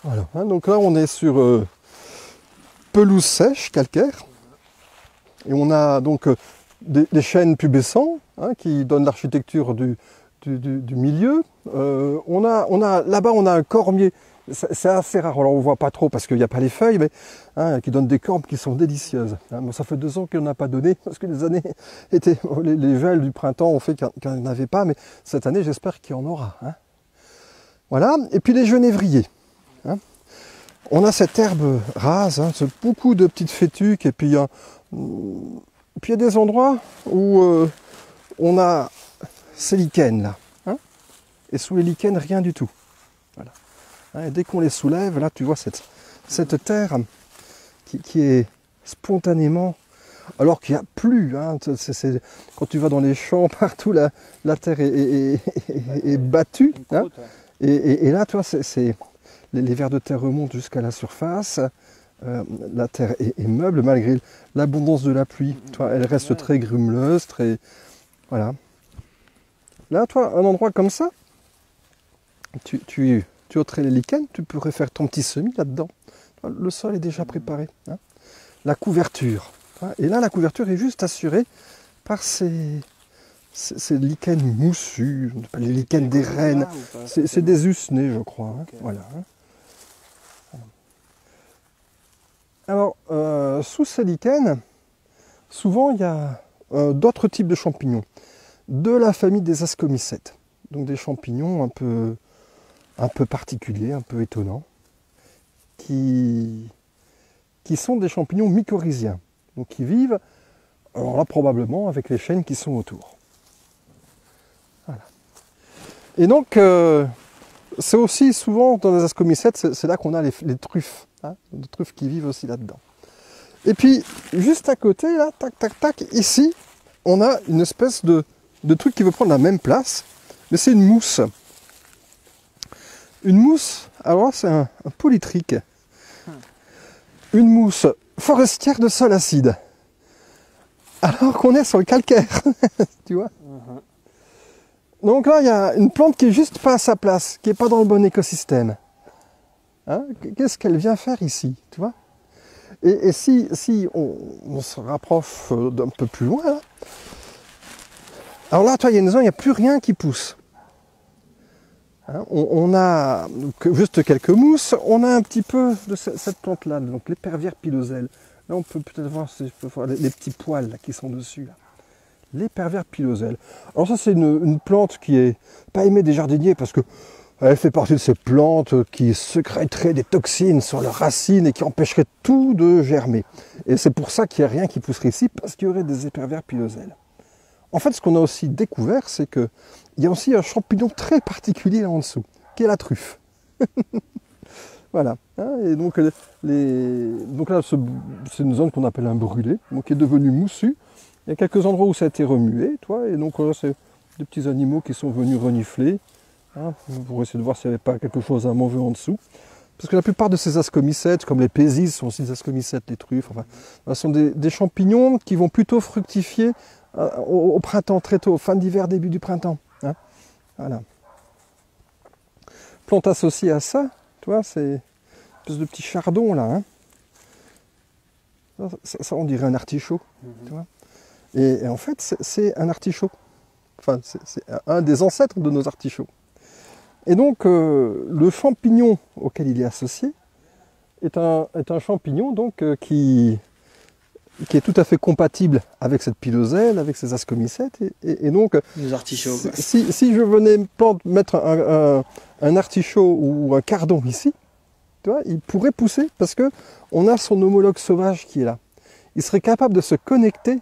Voilà, hein, donc là on est sur pelouse sèche, calcaire. Et on a donc des chênes pubescents hein, qui donnent l'architecture du milieu. Là-bas on a un cormier, c'est assez rare, alors on ne voit pas trop parce qu'il n'y a pas les feuilles, mais hein, qui donne des corbes qui sont délicieuses. Hein. Bon, ça fait 2 ans qu'il n'en a pas donné, parce que les années étaient. Les gels du printemps ont fait qu'il n'y en avait pas, mais cette année j'espère qu'il y en aura. Hein. Voilà, et puis les genévriers. Hein. On a cette herbe rase, hein, beaucoup de petites fétuques, et puis il y a des endroits où on a ces lichens là. Hein, et sous les lichens, rien du tout. Voilà. Hein, et dès qu'on les soulève, là tu vois cette terre qui est spontanément, alors qu'il n'y a plus. Hein, quand tu vas dans les champs, partout la terre est battue. Hein, et là, toi, les vers de terre remontent jusqu'à la surface. La terre est meuble malgré l'abondance de la pluie. Toi, elle reste très grumeleuse, très. Voilà. Là, toi, un endroit comme ça, tu ôterais les lichens, tu pourrais faire ton petit semis là-dedans. Le sol est déjà préparé. Hein. La couverture. Hein. Et là, la couverture est juste assurée par ces lichens moussus, les lichens des rennes. C'est des usnés, je crois. Hein. Okay. Voilà. Alors, sous ces lichens, souvent il y a d'autres types de champignons, de la famille des ascomycètes. Donc des champignons un peu particuliers, un peu étonnants, qui sont des champignons mycorhiziens, donc qui vivent, alors là probablement avec les chênes qui sont autour. Voilà. Et donc, c'est aussi souvent dans les ascomycètes, c'est là qu'on a les truffes. Hein, des truffes qui vivent aussi là-dedans. Et puis, juste à côté, là, tac, tac, tac, ici, on a une espèce de truc qui veut prendre la même place, mais c'est une mousse. Une mousse, alors c'est un polytrique. Une mousse forestière de sol acide. Alors qu'on est sur le calcaire, tu vois. Donc là, il y a une plante qui est juste pas à sa place, qui n'est pas dans le bon écosystème. Hein, qu'est-ce qu'elle vient faire ici, tu vois? Et si on se rapproche d'un peu plus loin, là, alors là, toi, il y a une zone, il n'y a plus rien qui pousse. Hein, on a juste quelques mousses, on a un petit peu de cette plante-là, donc l'épervière piloselle. Là, on peut peut-être voir, les petits poils là, qui sont dessus. L'épervière piloselle. Alors ça, c'est une plante qui est pas aimée des jardiniers parce que elle fait partie de ces plantes qui sécréteraient des toxines sur leurs racines et qui empêcheraient tout de germer. Et c'est pour ça qu'il n'y a rien qui pousserait ici, parce qu'il y aurait des épervières piloselles. En fait, ce qu'on a aussi découvert, c'est qu'il y a aussi un champignon très particulier là en dessous, qui est la truffe. Voilà. Et donc là, c'est une zone qu'on appelle un brûlé, donc qui est devenue moussue. Il y a quelques endroits où ça a été remué, toi, et donc là, c'est des petits animaux qui sont venus renifler. Hein, pour essayer de voir s'il n'y avait pas quelque chose à manger en dessous. Parce que la plupart de ces ascomycètes, comme les pésises, sont aussi des ascomycètes, les truffes, enfin, ce sont des champignons qui vont plutôt fructifier au printemps, très tôt, fin d'hiver, début du printemps. Hein, voilà. Plante associée à ça, tu vois, c'est une espèce de petit chardon là. Hein. Ça, on dirait un artichaut. Tu vois. Et en fait, c'est un artichaut. Enfin, c'est un des ancêtres de nos artichauts. Et donc, le champignon auquel il est associé est un champignon donc, qui est tout à fait compatible avec cette piloselle, avec ces ascomycètes. Et donc, les artichauts. Si je venais mettre un artichaut ou un cardon ici, tu vois, il pourrait pousser parce qu'on a son homologue sauvage qui est là. Il serait capable de se connecter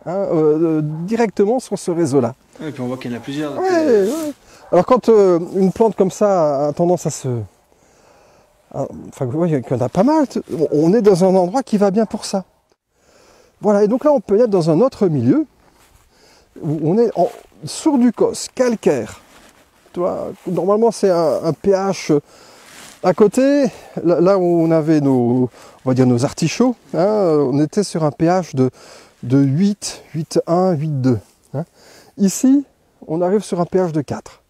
directement sur ce réseau-là. Et puis on voit qu'il y en a plusieurs. Ouais. Alors quand une plante comme ça a tendance à se... Enfin, il y en a pas mal. On est dans un endroit qui va bien pour ça. Voilà, et donc là on peut être dans un autre milieu, où on est sur du cos, calcaire. Tu vois, normalement c'est un pH à côté, là où on avait on va dire nos artichauts, hein, on était sur un pH de 8, 8,1, 8,2. Hein. Ici, on arrive sur un pH de 4.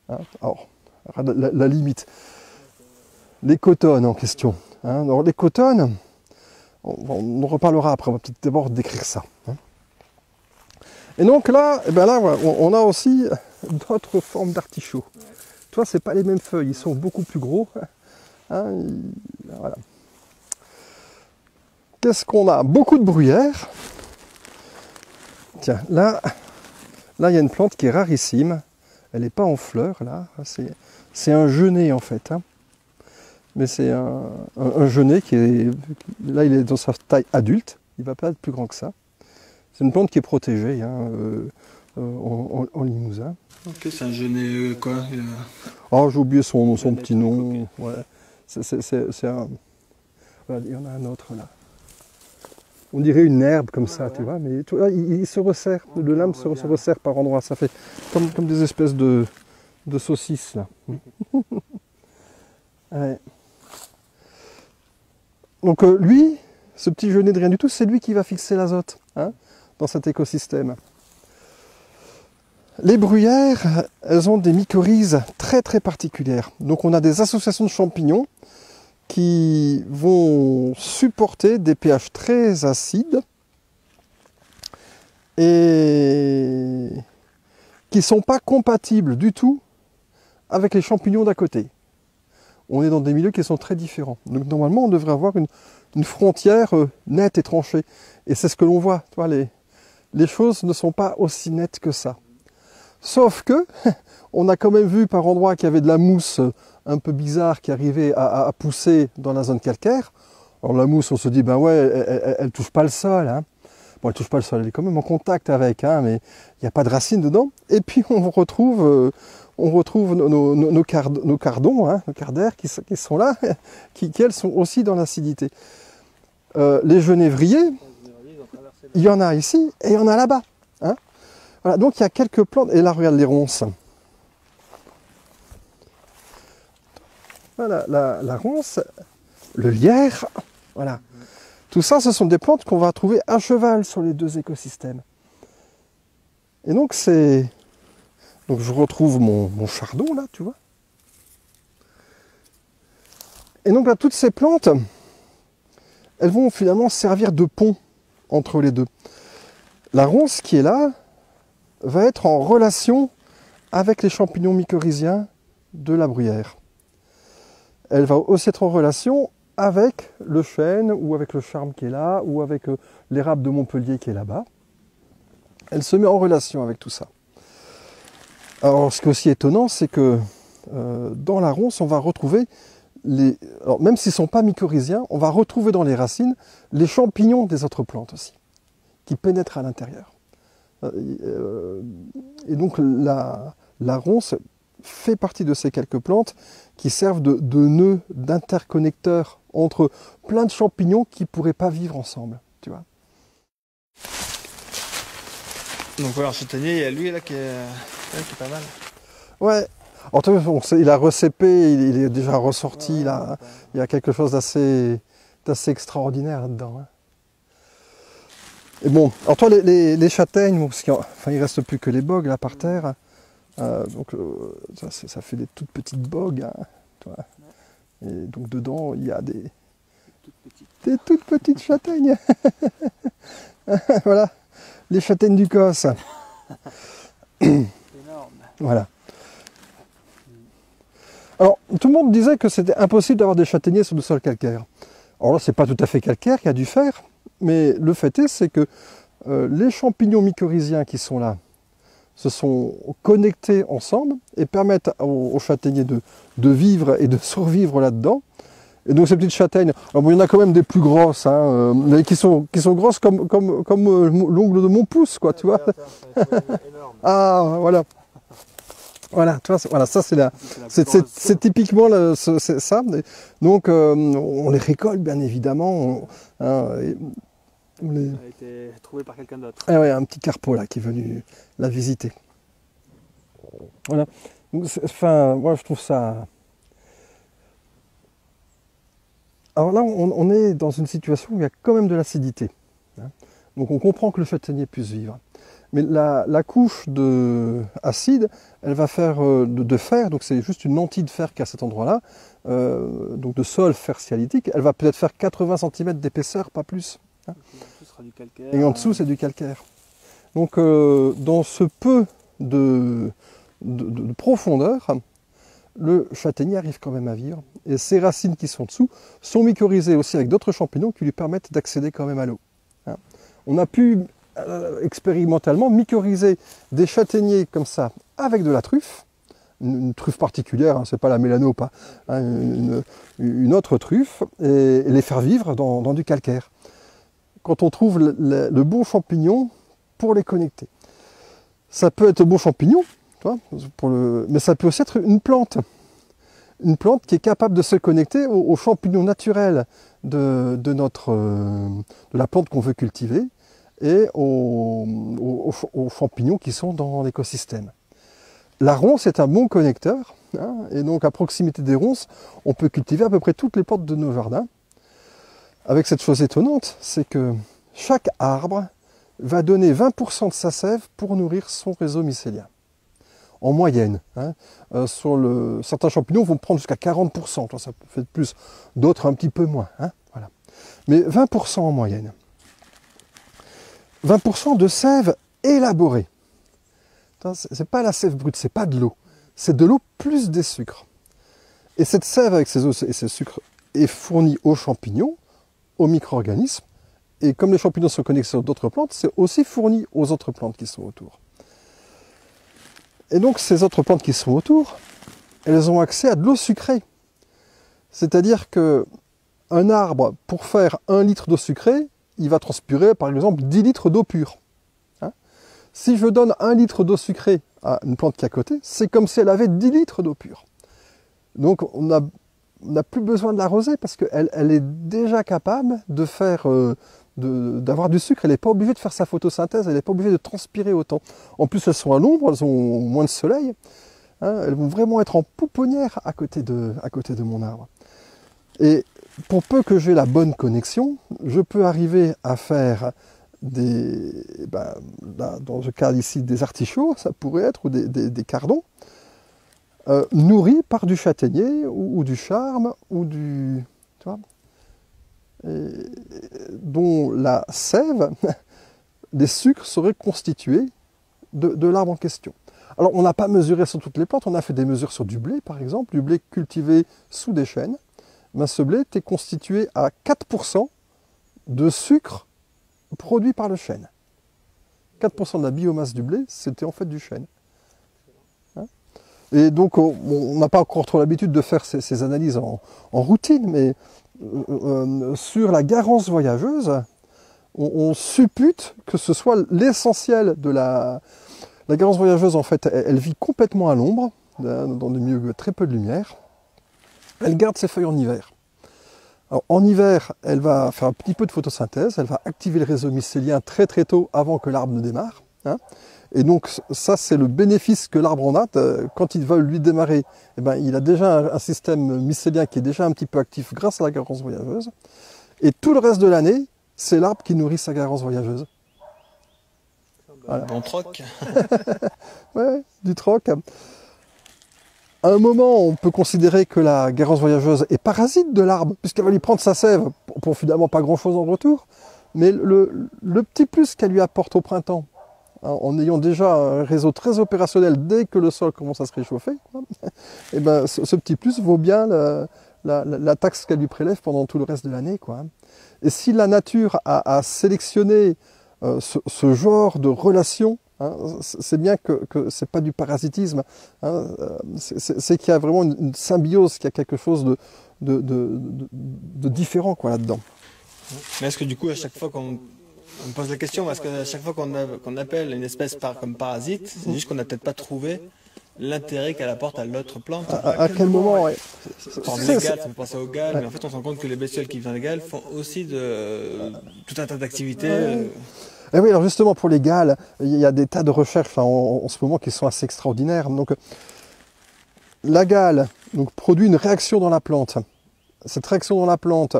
Hein. Alors, la limite les cotones en question. Hein. Alors les cotones, on en reparlera après, on va peut-être d'abord décrire ça. Hein. Et donc là, eh ben là on a aussi d'autres formes d'artichauts. Ouais. Toi, c'est pas les mêmes feuilles, ils sont beaucoup plus gros. Hein, voilà. Qu'est-ce qu'on a? Beaucoup de bruyères. Tiens, là, il y a une plante qui est rarissime. Elle n'est pas en fleurs, là. C'est un genêt, en fait. Hein. Mais c'est un genêt qui est... Là, il est dans sa taille adulte. Il ne va pas être plus grand que ça. C'est une plante qui est protégée hein, en Limousin. Ok, c'est un genêt quoi Oh, j'ai oublié son petit nom. Ouais. C'est un... Voilà, il y en a un autre, là. On dirait une herbe comme ça, tu vois, mais tu vois, il se resserre, le lame se resserre par endroits, ça fait comme des espèces de saucisses là. Ouais. Donc lui, ce petit genêt de rien du tout, c'est lui qui va fixer l'azote hein, dans cet écosystème. Les bruyères, elles ont des mycorhizes très très particulières. Donc on a des associations de champignons qui vont supporter des pH très acides et qui ne sont pas compatibles du tout avec les champignons d'à côté. On est dans des milieux qui sont très différents. Donc normalement, on devrait avoir une frontière nette et tranchée. Et c'est ce que l'on voit. Tu vois, les choses ne sont pas aussi nettes que ça. Sauf que, on a quand même vu par endroits qu'il y avait de la mousse un peu bizarre qui arrivait à pousser dans la zone calcaire. Alors la mousse, on se dit, ben ouais, elle touche pas le sol. Hein. Bon, elle touche pas le sol, elle est quand même en contact avec, hein, mais il n'y a pas de racines dedans. Et puis on retrouve nos cardons, hein, nos cardaires qui sont là, qui elles sont aussi dans l'acidité. Les genévriers, il y en a ici et il y en a là-bas. Hein. Voilà, donc il y a quelques plantes, et là regarde les ronces. Voilà, la ronce, le lierre, voilà. Tout ça, ce sont des plantes qu'on va trouver à cheval sur les deux écosystèmes. Et donc c'est... Donc je retrouve mon chardon là, tu vois. Et donc là, toutes ces plantes, elles vont finalement servir de pont entre les deux. La ronce qui est là va être en relation avec les champignons mycorhiziens de la bruyère. Elle va aussi être en relation avec le chêne ou avec le charme qui est là ou avec l'érable de Montpellier qui est là-bas. Elle se met en relation avec tout ça. Alors ce qui est aussi étonnant, c'est que dans la ronce, on va retrouver, alors, même s'ils ne sont pas mycorhiziens, on va retrouver dans les racines les champignons des autres plantes aussi, qui pénètrent à l'intérieur. Et donc la ronce fait partie de ces quelques plantes qui servent de nœuds, d'interconnecteurs entre plein de champignons qui ne pourraient pas vivre ensemble, tu vois. Donc voilà, châtaignier, il y a lui là qui est pas mal. Ouais. Alors, tu vois, il a recépé, il est déjà ressorti là. Il y a quelque chose d'assez extraordinaire là-dedans. Hein. Et bon, alors toi les châtaignes, bon, parce qu'il ne reste plus que les bogues là par terre. Donc ça fait des toutes petites bogues. Hein, tu vois. Et donc dedans, il y a des toutes petites châtaignes. Voilà, les châtaignes du Cos. Énorme. Voilà. Alors, tout le monde disait que c'était impossible d'avoir des châtaigniers sur du sol calcaire. Alors là, c'est pas tout à fait calcaire qu'il y a du fer, mais le fait est, c'est que les champignons mycorhiziens qui sont là se sont connectés ensemble et permettent aux châtaigniers de vivre et de survivre là-dedans. Et donc ces petites châtaignes, alors bon, il y en a quand même des plus grosses, hein, mais qui sont grosses comme l'ongle de mon pouce, quoi, tu vois. Ah, voilà. Voilà, tu vois, voilà, ça c'est typiquement ça. Donc on les récolte bien évidemment. Ça a été trouvé par quelqu'un d'autre. Ah ouais, un petit carpeau là qui est venu la visiter. Voilà. Enfin, moi je trouve ça. Alors là, on est dans une situation où il y a quand même de l'acidité. Hein. Donc on comprend que le châtaignier puisse vivre. Mais la couche acide, elle va faire de fer, donc c'est juste une lentille de fer qui est à cet endroit-là, donc de sol fer sialytique, elle va peut-être faire 80 cm d'épaisseur, pas plus. Hein. Et en dessous, c'est du calcaire. Donc dans ce peu de profondeur, le châtaignier arrive quand même à vivre. Et ces racines qui sont dessous sont mycorhizées aussi avec d'autres champignons qui lui permettent d'accéder quand même à l'eau. Hein. On a pu expérimentalement mycorhizer des châtaigniers comme ça avec de la truffe, une truffe particulière, hein, c'est pas la mélanope, hein, une autre truffe, et les faire vivre dans du calcaire. Quand on trouve le bon champignon pour les connecter. Ça peut être un bon champignon, mais ça peut aussi être une plante qui est capable de se connecter aux champignons naturels de la plante qu'on veut cultiver et aux champignons qui sont dans l'écosystème. La ronce est un bon connecteur, hein, et donc à proximité des ronces, on peut cultiver à peu près toutes les plantes de nos jardins. Avec cette chose étonnante, c'est que chaque arbre va donner 20% de sa sève pour nourrir son réseau mycélien. En moyenne. Hein. Certains champignons vont prendre jusqu'à 40%, toi, ça peut faire plus, d'autres un petit peu moins. Hein, voilà. Mais 20% en moyenne. 20% de sève élaborée. C'est pas la sève brute, c'est pas de l'eau. C'est de l'eau plus des sucres. Et cette sève avec ses eaux et ses sucres est fournie aux champignons, aux micro-organismes. Et comme les champignons sont connectés sur d'autres plantes, c'est aussi fourni aux autres plantes qui sont autour. Et donc ces autres plantes qui sont autour, elles ont accès à de l'eau sucrée. C'est-à-dire qu'un arbre, pour faire 1 litre d'eau sucrée, il va transpirer par exemple 10 litres d'eau pure. Hein? Si je donne 1 litre d'eau sucrée à une plante qui est à côté, c'est comme si elle avait 10 litres d'eau pure. Donc on n'a plus besoin de l'arroser parce qu'elle est déjà capable de faire... d'avoir du sucre, elle n'est pas obligée de faire sa photosynthèse, elle n'est pas obligée de transpirer autant. En plus, elles sont à l'ombre, elles ont moins de soleil, hein, elles vont vraiment être en pouponnière à côté de mon arbre. Et pour peu que j'ai la bonne connexion, je peux arriver à faire dans le cas ici des artichauts, ça pourrait être, ou des cardons, nourris par du châtaignier, ou du charme, ou du... Tu vois, dont la sève, les sucres seraient constitués de l'arbre en question. Alors on n'a pas mesuré sur toutes les plantes, on a fait des mesures sur du blé par exemple, du blé cultivé sous des chênes. Ben, ce blé était constitué à 4% de sucre produit par le chêne. 4% de la biomasse du blé, c'était en fait du chêne. Hein? Et donc on n'a pas encore trop l'habitude de faire ces analyses en routine, mais sur la garance voyageuse, on suppute que ce soit l'essentiel de la garance voyageuse. En fait, elle vit complètement à l'ombre, dans des milieux très peu de lumière. Elle garde ses feuilles en hiver. Alors, en hiver, elle va faire un petit peu de photosynthèse, elle va activer le réseau mycélien très très tôt avant que l'arbre ne démarre. Hein. Et donc ça, c'est le bénéfice que l'arbre en a. Quand il va lui démarrer, eh ben, il a déjà un système mycélien qui est déjà un petit peu actif grâce à la garance voyageuse. Et tout le reste de l'année, c'est l'arbre qui nourrit sa garance voyageuse. Voilà. Bon troc. Ouais, du troc. À un moment, on peut considérer que la garance voyageuse est parasite de l'arbre, puisqu'elle va lui prendre sa sève pour finalement pas grand-chose en retour. Mais le petit plus qu'elle lui apporte au printemps, en ayant déjà un réseau très opérationnel dès que le sol commence à se réchauffer, et ben, ce petit plus vaut bien la taxe qu'elle lui prélève pendant tout le reste de l'année. Et si la nature a sélectionné ce genre de relation, hein, c'est bien que ce n'est pas du parasitisme, hein, c'est qu'il y a vraiment une symbiose, qu'il y a quelque chose de différent là-dedans. Mais est-ce que du coup, à chaque fois qu'on me pose la question, est-ce qu'à chaque fois qu'on appelle une espèce comme parasite, c'est juste qu'on n'a peut-être pas trouvé l'intérêt qu'elle apporte à l'autre plante? À quel moment, ouais. Les Galles, ça me pensait aux Galles, mais en fait on se rend compte que les bestioles qui viennent des Galles font aussi tout un tas d'activités. Et oui, alors justement pour les Galles, il y a des tas de recherches en ce moment qui sont assez extraordinaires. Donc, la gale produit une réaction dans la plante. Cette réaction dans la plante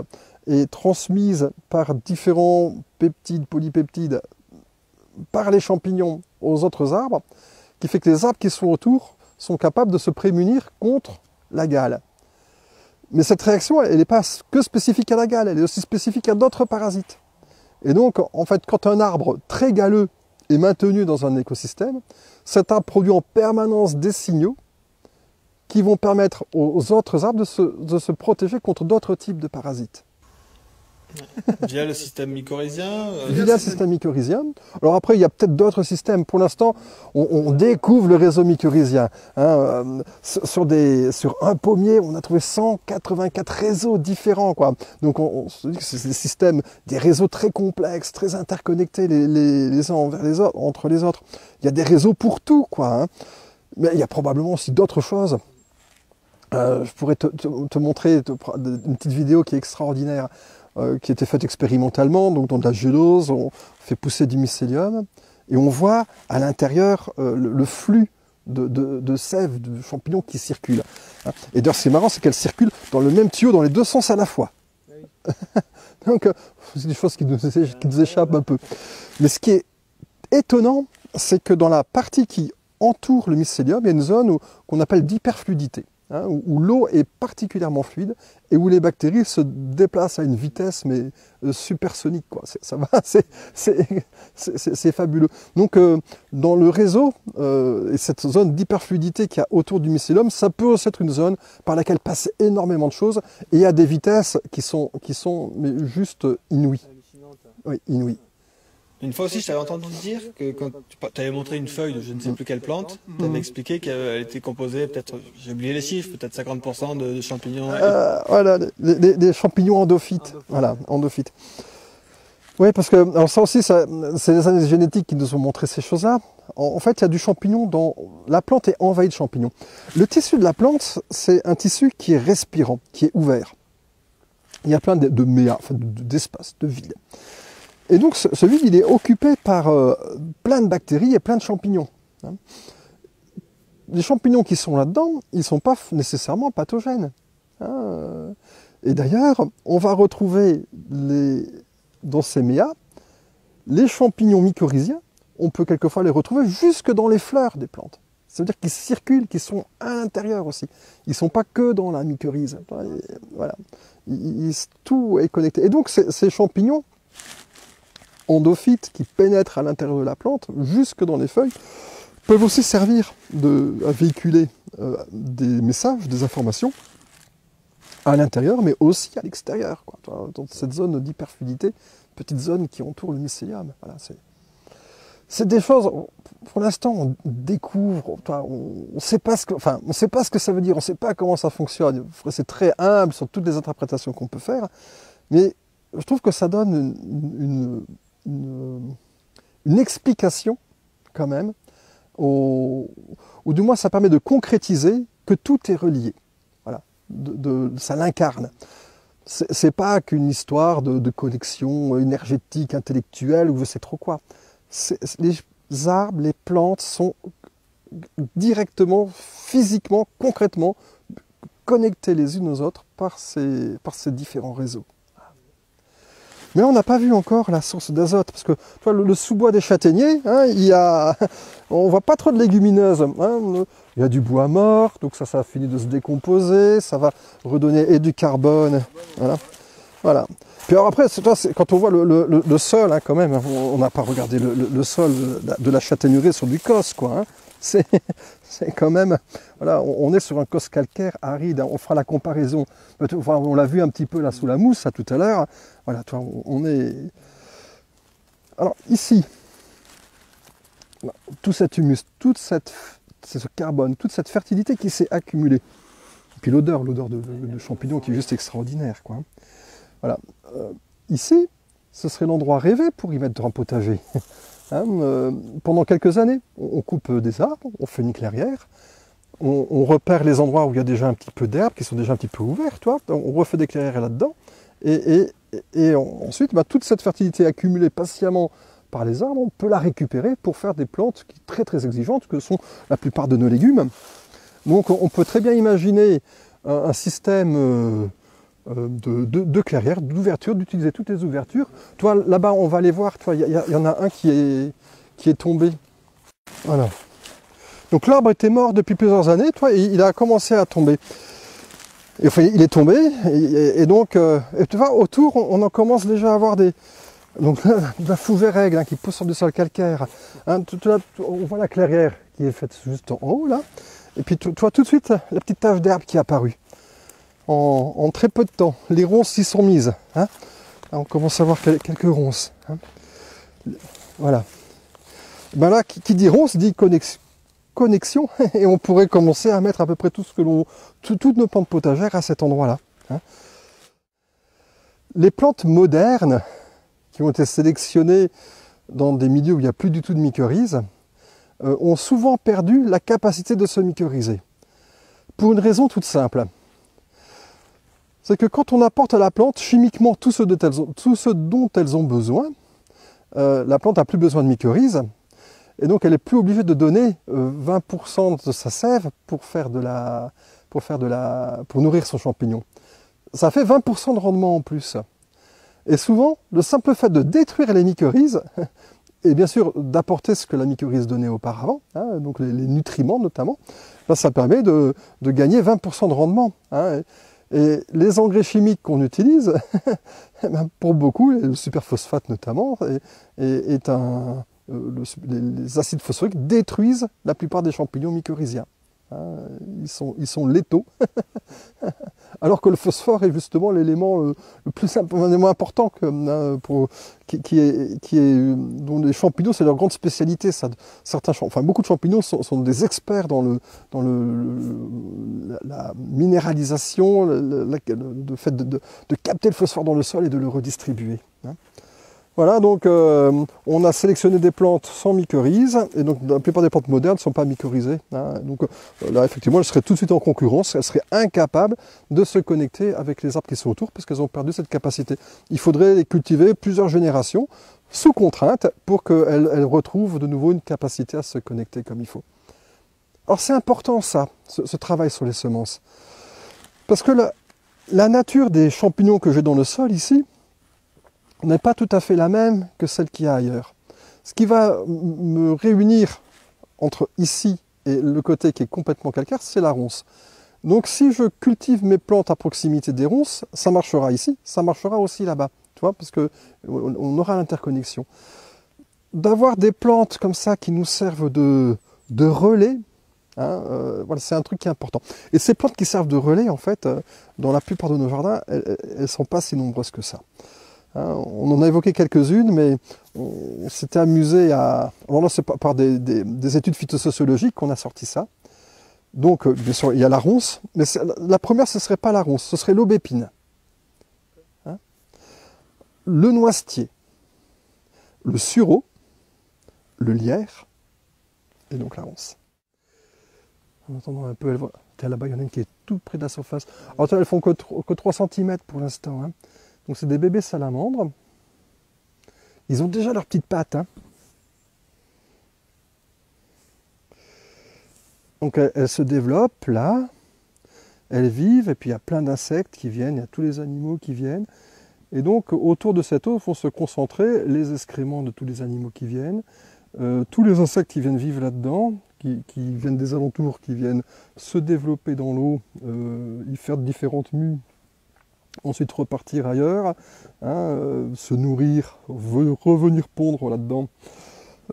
est transmise par différents peptides, polypeptides par les champignons aux autres arbres, qui fait que les arbres qui sont autour sont capables de se prémunir contre la gale. Mais cette réaction, elle n'est pas que spécifique à la gale, elle est aussi spécifique à d'autres parasites. Et donc, en fait, quand un arbre très galeux est maintenu dans un écosystème, cet arbre produit en permanence des signaux qui vont permettre aux autres arbres de se protéger contre d'autres types de parasites. Via le système mycorhizien Via le système mycorhizien. Alors après, il y a peut-être d'autres systèmes. Pour l'instant, on découvre le réseau mycorhizien. Hein. Sur un pommier, on a trouvé 184 réseaux différents, quoi. Donc on se dit que c'est des systèmes, des réseaux très complexes, très interconnectés les uns envers les autres, entre les autres. Il y a des réseaux pour tout, quoi. Hein. Mais il y a probablement aussi d'autres choses. Je pourrais te montrer une petite vidéo qui est extraordinaire, qui a été faite expérimentalement, donc dans de la gélose, on fait pousser du mycélium, et on voit à l'intérieur le flux de sève, de champignons qui circulent. Et d'ailleurs, ce qui est marrant, c'est qu'elles circulent dans le même tuyau, dans les deux sens à la fois. Donc, c'est des choses qui nous échappent un peu. Mais ce qui est étonnant, c'est que dans la partie qui entoure le mycélium, il y a une zone qu'on appelle d'hyperfluidité. Hein, où l'eau est particulièrement fluide et où les bactéries se déplacent à une vitesse mais supersonique, quoi. C'est fabuleux. Donc dans le réseau et cette zone d'hyperfluidité qu'il y a autour du mycélium, ça peut aussi être une zone par laquelle passent énormément de choses et à des vitesses qui sont mais juste inouïes. Oui, inouïes. Une fois aussi, je t'avais entendu dire que quand tu avais montré une feuille de je ne sais plus quelle plante, tu avais expliqué qu'elle était composée, peut-être, j'ai oublié les chiffres, peut-être 50% de champignons. Voilà, des champignons endophytes. Voilà, endophytes. Oui, parce que alors ça aussi, c'est les analyses génétiques qui nous ont montré ces choses-là. En fait, il y a du champignon dans... La plante est envahie de champignons. Le tissu de la plante, c'est un tissu qui est respirant, qui est ouvert. Il y a plein de méas, enfin, d'espaces, de vides. Et donc ce vide, il est occupé par plein de bactéries et plein de champignons. Hein. Les champignons qui sont là-dedans, ils ne sont pas nécessairement pathogènes. Hein. Et d'ailleurs, on va retrouver dans ces méas, les champignons mycorhiziens, on peut quelquefois les retrouver jusque dans les fleurs des plantes. C'est-à-dire qu'ils circulent, qu'ils sont à l'intérieur aussi. Ils ne sont pas que dans la mycorhize. Voilà. Tout est connecté. Et donc ces champignons endophytes qui pénètrent à l'intérieur de la plante, jusque dans les feuilles, peuvent aussi servir à véhiculer des messages, des informations à l'intérieur, mais aussi à l'extérieur, dans cette zone d'hyperfluidité, petite zone qui entoure le mycélium. Voilà, c'est des choses, pour l'instant, on découvre, on ne sait pas ce que ça veut dire, on ne sait pas comment ça fonctionne. C'est très humble sur toutes les interprétations qu'on peut faire, mais je trouve que ça donne une explication, quand même, ou du moins ça permet de concrétiser que tout est relié. Voilà, ça l'incarne. C'est pas qu'une histoire de connexion énergétique, intellectuelle, ou je sais trop quoi. Les arbres, les plantes sont directement, physiquement, concrètement connectés les unes aux autres par ces différents réseaux. Mais on n'a pas vu encore la source d'azote, parce que toi, le sous-bois des châtaigniers, hein, on voit pas trop de légumineuses. Hein, il y a du bois mort, donc ça finit de se décomposer, ça va redonner et du carbone. Voilà. Puis alors après, quand on voit le sol, hein, quand même, on n'a pas regardé le sol de la châtaignerie sur du cos, quoi. Hein. C'est quand même, voilà, on est sur un cos calcaire aride, hein, on fera la comparaison. Enfin, on l'a vu un petit peu là sous la mousse, tout à l'heure. Voilà, on est... Alors ici, tout cet humus, ce carbone, toute cette fertilité qui s'est accumulée. Et puis l'odeur de champignons qui est juste extraordinaire, quoi. Voilà. Ici, ce serait l'endroit rêvé pour y mettre un potager. Hein, pendant quelques années, on coupe des arbres, on fait une clairière, on repère les endroits où il y a déjà un petit peu d'herbe, qui sont déjà un petit peu ouverts, on refait des clairières là-dedans, et ensuite, toute cette fertilité accumulée patiemment par les arbres, on peut la récupérer pour faire des plantes très très exigeantes, que sont la plupart de nos légumes. Donc on peut très bien imaginer un système de clairière, d'ouverture, d'utiliser toutes les ouvertures. Toi, là-bas, on va aller voir, il y en a un qui qui est tombé. Voilà. Donc l'arbre était mort depuis plusieurs années, toi, et il a commencé à tomber. Et, enfin, il est tombé, et donc, et tu vois, autour, on en commence déjà à avoir des... Donc là, la fougère aigle qui pousse sur du sol calcaire. Hein, on voit la clairière qui est faite juste en haut, là. Et puis tu vois tout de suite la petite tache d'herbe qui est apparue. En très peu de temps. Les ronces s'y sont mises. Hein. Là, on commence à voir quelques ronces. Hein. Voilà. Ben là, qui dit ronce dit connexion. Et on pourrait commencer à mettre à peu près tout ce que toutes nos plantes potagères à cet endroit-là. Hein. Les plantes modernes qui ont été sélectionnées dans des milieux où il n'y a plus du tout de mycorhizes ont souvent perdu la capacité de se mycorhizer. Pour une raison toute simple. C'est que quand on apporte à la plante chimiquement tout ce dont elles ont besoin, la plante n'a plus besoin de mycorhizes, et donc elle n'est plus obligée de donner 20% de sa sève pour nourrir son champignon. Ça fait 20% de rendement en plus. Et souvent, le simple fait de détruire les mycorhizes, et bien sûr d'apporter ce que la mycorhize donnait auparavant, hein, donc les nutriments notamment, ben ça permet de gagner 20% de rendement. Hein, et les engrais chimiques qu'on utilise, ben pour beaucoup, le superphosphate notamment, les acides phosphoriques détruisent la plupart des champignons mycorhiziens. Hein, ils sont létaux. Alors que le phosphore est justement l'élément le plus important dont les champignons, c'est leur grande spécialité. Beaucoup de champignons sont des experts dans la minéralisation, le fait de capter le phosphore dans le sol et de le redistribuer. Hein. Voilà, donc on a sélectionné des plantes sans mycorhize, et donc la plupart des plantes modernes ne sont pas mycorhizées. Hein, donc là, effectivement, elles seraient tout de suite en concurrence, elles seraient incapables de se connecter avec les arbres qui sont autour, parce qu'elles ont perdu cette capacité. Il faudrait les cultiver plusieurs générations, sous contrainte, pour qu'elles retrouvent de nouveau une capacité à se connecter comme il faut. Alors c'est important ça, ce travail sur les semences, parce que la nature des champignons que j'ai dans le sol ici, n'est pas tout à fait la même que celle qu'il y a ailleurs. Ce qui va me réunir entre ici et le côté qui est complètement calcaire, c'est la ronce. Donc si je cultive mes plantes à proximité des ronces, ça marchera ici, ça marchera aussi là-bas, tu vois, parce qu'on aura l'interconnexion. D'avoir des plantes comme ça qui nous servent de relais, hein, voilà, c'est un truc qui est important. Et ces plantes qui servent de relais, en fait, dans la plupart de nos jardins, elles ne sont pas si nombreuses que ça. On en a évoqué quelques-unes, mais on s'était amusé à... Alors là, c'est par des études phytosociologiques qu'on a sorti ça. Donc, bien sûr, il y a la ronce, mais la première, ce ne serait pas la ronce, ce serait l'aubépine. Hein, le noisetier, le sureau, le lierre, et donc la ronce. En attendant un peu, là-bas, il y en a une qui est tout près de la surface. Alors, elles font que 3 cm pour l'instant. Hein. Donc c'est des bébés salamandres. Ils ont déjà leurs petites pattes. Hein. Donc elles se développent là, elles vivent, et puis il y a plein d'insectes qui viennent, il y a tous les animaux qui viennent. Et donc autour de cette eau vont se concentrer les excréments de tous les animaux qui viennent, tous les insectes qui viennent vivre là-dedans, qui viennent des alentours, qui viennent se développer dans l'eau, y faire différentes mues, ensuite repartir ailleurs, hein, se nourrir, revenir pondre là-dedans.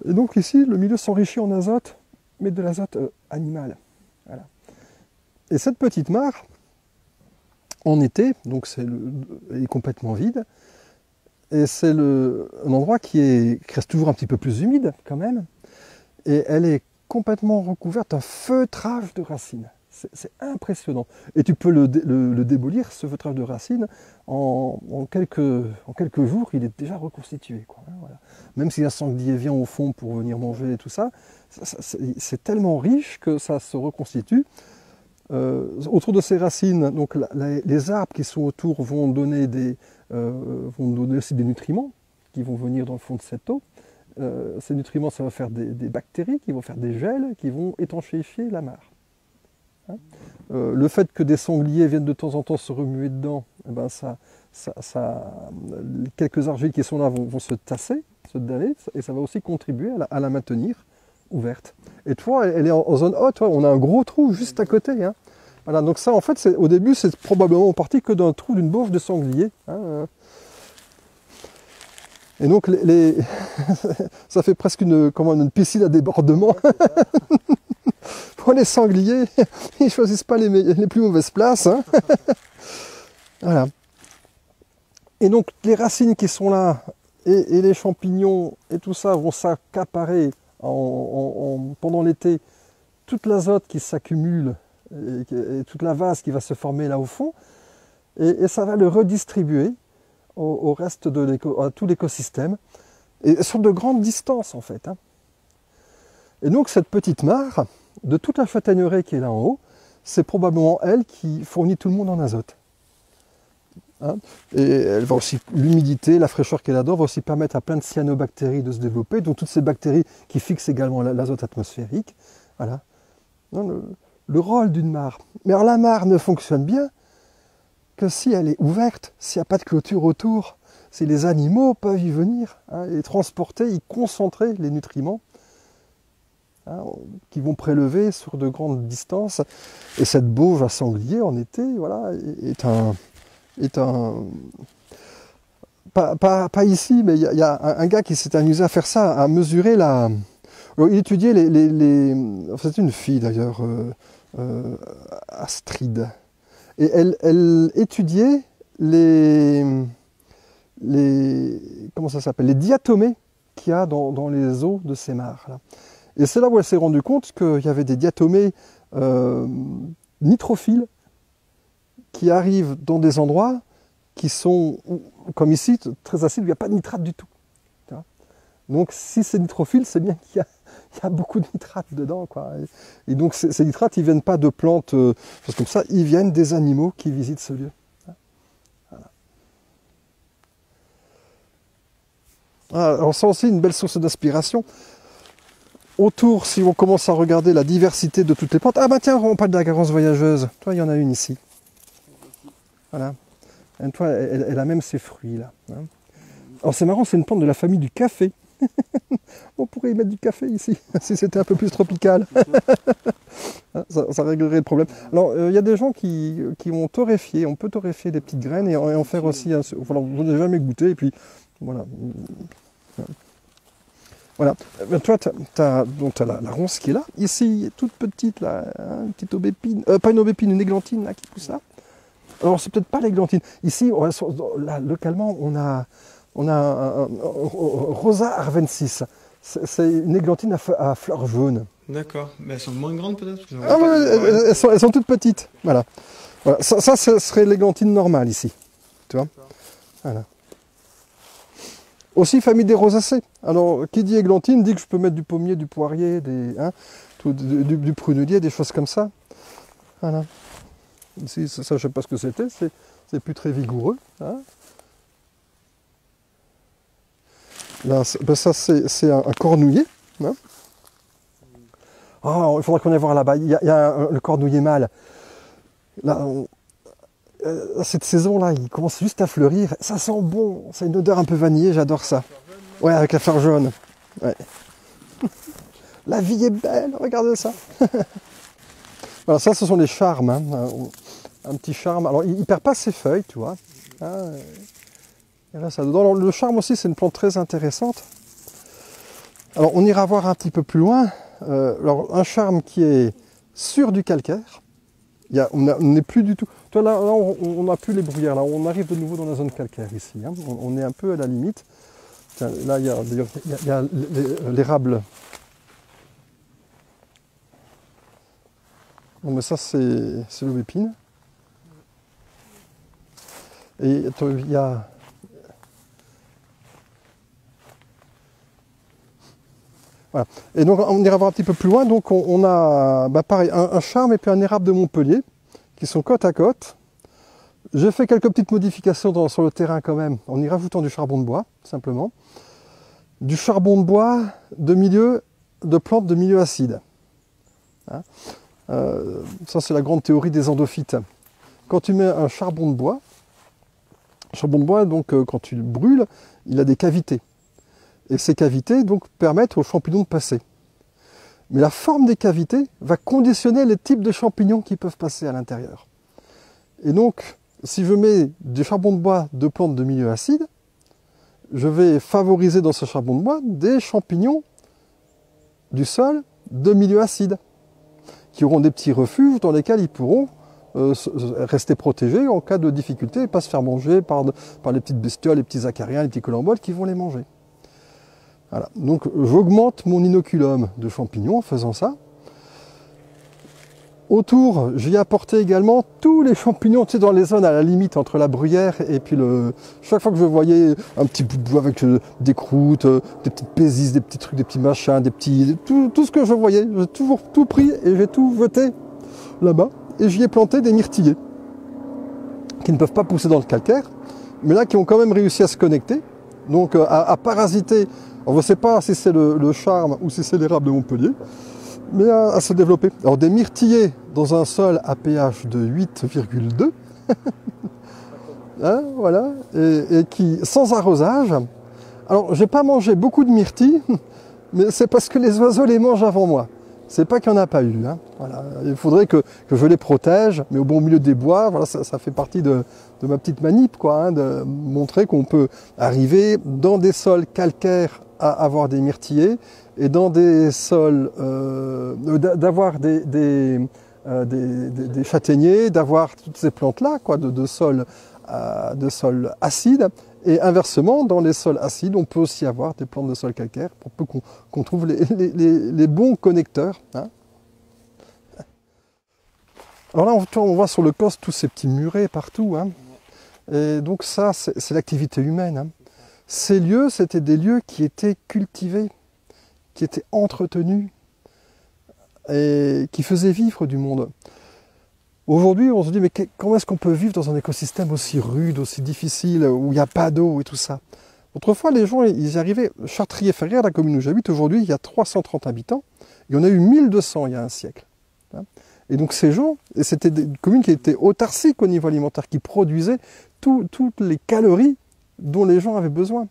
Et donc ici, le milieu s'enrichit en azote, mais de l'azote animal. Voilà. Et cette petite mare, en été, donc elle est complètement vide, et c'est un endroit qui reste toujours un petit peu plus humide quand même, et elle est complètement recouverte d'un feutrage de racines. C'est impressionnant. Et tu peux le démolir, ce feutrage de racines, en quelques jours, il est déjà reconstitué. Quoi, hein, voilà. Même si un sanglier vient au fond pour venir manger et tout ça, c'est tellement riche que ça se reconstitue. Autour de ces racines, donc, les arbres qui sont autour vont donner aussi des nutriments qui vont venir dans le fond de cette eau. Ces nutriments, ça va faire des bactéries qui vont faire des gels qui vont étanchéifier la mare. Hein, le fait que des sangliers viennent de temps en temps se remuer dedans, eh ben quelques argiles qui sont là vont se tasser cette dallée, et ça va aussi contribuer à la maintenir ouverte. Et tu vois, elle est en zone haute, on a un gros trou juste à côté. Hein. Voilà, donc ça, en fait, au début, c'est probablement parti que d'un trou d'une bourge de sanglier. Hein. Et donc, ça fait presque une piscine à débordement. Pour les sangliers, ils ne choisissent pas les plus mauvaises places. Hein. Voilà. Et donc, les racines qui sont là, et les champignons, et tout ça, vont s'accaparer pendant l'été toute l'azote qui s'accumule, et toute la vase qui va se former là au fond, et ça va le redistribuer au reste à tout l'écosystème, et sur de grandes distances en fait. Hein. Et donc cette petite mare, de toute la châtaigneraie qui est là en haut, c'est probablement elle qui fournit tout le monde en azote. Hein. Et elle va aussi, l'humidité, la fraîcheur qu'elle a dedans va aussi permettre à plein de cyanobactéries de se développer, donc toutes ces bactéries qui fixent également l'azote atmosphérique. Voilà. Le rôle d'une mare. Mais alors la mare ne fonctionne bien que si elle est ouverte, s'il n'y a pas de clôture autour, si les animaux peuvent y venir, hein, et transporter, y concentrer les nutriments, hein, qui vont prélever sur de grandes distances. Et cette bauge à sanglier en été, voilà, est un pas ici, mais il y a un gars qui s'est amusé à faire ça, à mesurer la. Alors, il étudiait c'est une fille d'ailleurs, Astrid. Et elle étudiait comment ça s'appelle, les diatomées qu'il y a dans les eaux de ces mares. Là. Et c'est là où elle s'est rendue compte qu'il y avait des diatomées nitrophiles qui arrivent dans des endroits qui sont, comme ici, très acides, où il n'y a pas de nitrate du tout. Donc si c'est nitrophile, c'est bien qu'il y a beaucoup de nitrates dedans, quoi. Et donc ces nitrates, ils ne viennent pas de plantes, choses comme ça, ils viennent des animaux qui visitent ce lieu. Voilà. Alors ça aussi, une belle source d'inspiration. Autour, si on commence à regarder la diversité de toutes les plantes, ah bah tiens, on parle de la garance voyageuse. Toi, il y en a une ici. Voilà. Et toi, elle a même ses fruits là. Hein. Alors c'est marrant, c'est une plante de la famille du café. On pourrait y mettre du café ici, si c'était un peu plus tropical. ça réglerait le problème. Alors, il y a des gens qui ont torréfié, on peut torréfier des petites graines et en faire aussi un... Voilà, vous n'avez jamais goûté, et puis voilà. Voilà. Toi, tu as la ronce qui est là. Ici, toute petite, là, hein, une petite aubépine, pas une aubépine, une églantine là, qui pousse là. Alors, c'est peut-être pas l'églantine. Ici, là, localement, on a un Rosa arvensis. C'est une églantine à fleurs jaunes. D'accord, mais elles sont moins grandes peut-être. Ah ouais, elles sont toutes petites. Voilà. Ça, ce serait l'églantine normale ici. Tu vois. Voilà. Aussi famille des rosacées. Alors, qui dit églantine dit que je peux mettre du pommier, du poirier, du prunelier, des choses comme ça. Voilà. Ici, ça, je ne sais pas ce que c'était. C'est plus très vigoureux. Hein. Là, ça, c'est un cornouiller. Hein. Oh, il faudra qu'on aille voir là-bas. Il y a le cornouiller mâle. Là, cette saison-là, il commence juste à fleurir. Ça sent bon. C'est une odeur un peu vanillée. J'adore ça. Ouais, avec la fleur jaune. Ouais. La vie est belle. Regarde ça. Voilà, ça, ce sont les charmes. Hein. Un petit charme. Alors, il ne perd pas ses feuilles, tu vois. Ah, et là, ça dedans. Alors, le charme aussi, c'est une plante très intéressante. Alors, on ira voir un petit peu plus loin. Alors, un charme qui est sur du calcaire. On n'est plus du tout... Toi, là on n'a plus les bruyères. Là, on arrive de nouveau dans la zone calcaire ici. Hein. On est un peu à la limite. Tiens, là, il y a l'érable. Bon, mais ça, c'est l'aubépine. Et il y a... Voilà. Et donc on ira voir un petit peu plus loin. Donc on a pareil, un charme et puis un érable de Montpellier qui sont côte à côte. J'ai fait quelques petites modifications sur le terrain quand même, en y rajoutant du charbon de bois, simplement. Du charbon de bois de plantes de milieu acide. Hein, ça c'est la grande théorie des endophytes. Quand tu mets un charbon de bois, donc quand tu le brûles, il a des cavités. Et ces cavités donc permettent aux champignons de passer. Mais la forme des cavités va conditionner les types de champignons qui peuvent passer à l'intérieur. Et donc, si je mets du charbon de bois de plantes de milieu acide, je vais favoriser dans ce charbon de bois des champignons du sol de milieu acide, qui auront des petits refuges dans lesquels ils pourront rester protégés en cas de difficulté et ne pas se faire manger par les petites bestioles, les petits acariens, les petits colamboles qui vont les manger. Voilà. Donc j'augmente mon inoculum de champignons en faisant ça. Autour, j'y ai apporté également tous les champignons, tu sais, dans les zones à la limite entre la bruyère et puis le... Chaque fois que je voyais un petit bout avec des croûtes, des petites pézis, des petits trucs, des petits machins, des petits... Tout ce que je voyais, j'ai toujours tout pris et j'ai tout jeté là-bas. Et j'y ai planté des myrtillers qui ne peuvent pas pousser dans le calcaire, mais là qui ont quand même réussi à se connecter, donc à parasiter. On ne sait pas si c'est le charme ou si c'est l'érable de Montpellier, mais à se développer. Alors des myrtillers dans un sol à pH de 8,2, hein, voilà, et qui sans arrosage. Alors j'ai pas mangé beaucoup de myrtilles, mais c'est parce que les oiseaux les mangent avant moi. C'est pas qu'il n'y en a pas eu. Hein. Voilà. Il faudrait que je les protège, mais au bon milieu des bois, voilà, ça fait partie de ma petite manip, quoi, hein, de montrer qu'on peut arriver dans des sols calcaires à avoir des myrtillers et dans des sols d'avoir des châtaigniers, d'avoir toutes ces plantes-là, quoi, de sols acides. Et inversement, dans les sols acides, on peut aussi avoir des plantes de sol calcaire pour peu qu'on trouve les bons connecteurs. Hein. Alors là, on voit sur le coste tous ces petits murets partout. Hein. Et donc ça, c'est l'activité humaine. Hein. Ces lieux, c'était des lieux qui étaient cultivés, qui étaient entretenus et qui faisaient vivre du monde. Aujourd'hui, on se dit, mais comment est-ce qu'on peut vivre dans un écosystème aussi rude, aussi difficile, où il n'y a pas d'eau et tout ça? Autrefois, les gens, ils y arrivaient. Chartrier-Ferrière, la commune où j'habite, aujourd'hui, il y a 330 habitants. Il y en a eu 1200 il y a un siècle. Et donc ces gens, et c'était des communes qui étaient autarciques au niveau alimentaire, qui produisaient toutes les calories dont les gens avaient besoin.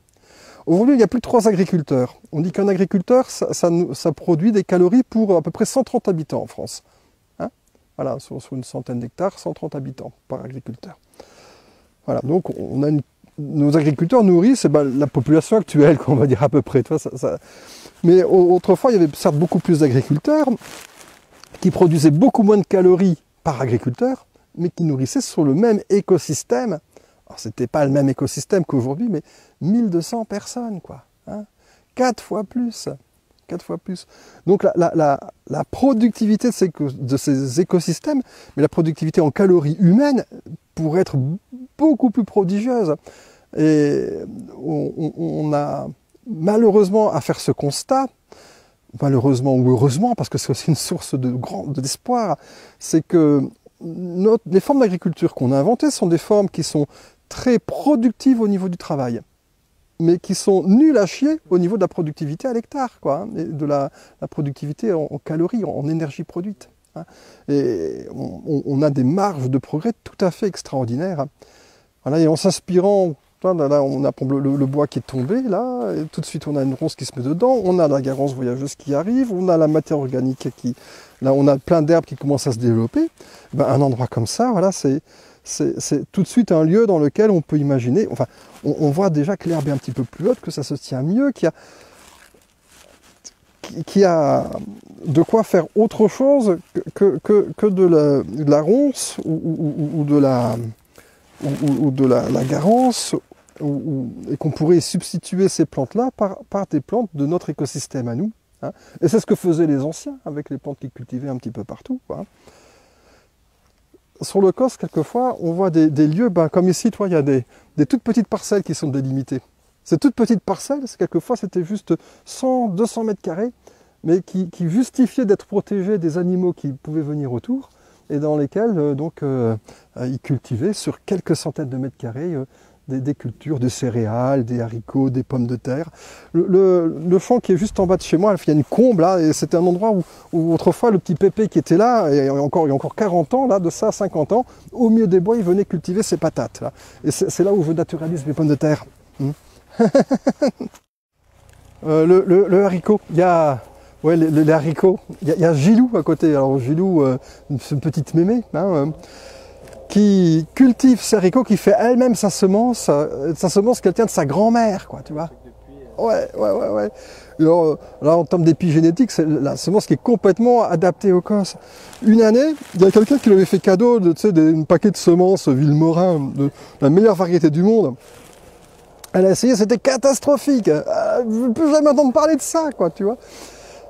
Aujourd'hui, il y a plus de 3 agriculteurs. On dit qu'un agriculteur, ça produit des calories pour à peu près 130 habitants en France. Voilà, sur une centaine d'hectares, 130 habitants par agriculteur. Voilà, donc nos agriculteurs nourrissent la population actuelle, on va dire à peu près. Tu vois, Mais autrefois, il y avait certes beaucoup plus d'agriculteurs qui produisaient beaucoup moins de calories par agriculteur, mais qui nourrissaient sur le même écosystème. Alors, c'était pas le même écosystème qu'aujourd'hui, mais 1200 personnes, quoi. Hein, 4 fois plus. 4 fois plus. Donc la productivité de ces écosystèmes, mais la productivité en calories humaines pourrait être beaucoup plus prodigieuse. Et on a malheureusement à faire ce constat, malheureusement ou heureusement, parce que c'est aussi une source d'espoir, c'est que les formes d'agriculture qu'on a inventées sont des formes qui sont très productives au niveau du travail, mais qui sont nuls à chier au niveau de la productivité à l'hectare, quoi, hein, et de la productivité en calories, en énergie produite. Hein. Et on a des marges de progrès tout à fait extraordinaires. Hein. Voilà, et en s'inspirant, là, on a le bois qui est tombé, là, et tout de suite on a une ronce qui se met dedans, on a la garance voyageuse qui arrive, on a la matière organique qui... Là, on a plein d'herbes qui commencent à se développer. Ben, un endroit comme ça, voilà, c'est tout de suite un lieu dans lequel on peut imaginer, enfin, on voit déjà que l'herbe est un petit peu plus haute, que ça se tient mieux, qu'il y a de quoi faire autre chose que de la ronce ou de la garance, et qu'on pourrait substituer ces plantes-là par des plantes de notre écosystème à nous. Hein. Et c'est ce que faisaient les anciens avec les plantes qu'ils cultivaient un petit peu partout, quoi. Sur le Causse, quelquefois, on voit des lieux, comme ici, il y a des toutes petites parcelles qui sont délimitées. Ces toutes petites parcelles, quelquefois, c'était juste 100, 200 mètres carrés, mais qui justifiaient d'être protégés des animaux qui pouvaient venir autour, et dans lesquels, ils cultivaient sur quelques centaines de mètres carrés des cultures, des céréales, des haricots, des pommes de terre. Le champ qui est juste en bas de chez moi, il y a une combe là, et c'était un endroit où autrefois le petit Pépé qui était là, et il y a encore 40 ans, là, de ça, 50 ans, au milieu des bois, il venait cultiver ses patates. Là. Et c'est là où je naturalise mes pommes de terre. Le haricot, il y a ouais, les haricots, il y a Gilou à côté. Alors Gilou, c'est une petite mémé, hein, qui cultive ses haricots, qui fait elle-même sa semence qu'elle tient de sa grand-mère, quoi, tu vois. Ouais. Alors, là, en termes d'épigénétique, c'est la semence qui est complètement adaptée aux Corses. Une année, il y a quelqu'un qui lui avait fait cadeau de, tu sais, un paquet de semences Villemorin, de la meilleure variété du monde. Elle a essayé, c'était catastrophique. Je ne veux plus jamais entendre parler de ça, quoi, tu vois.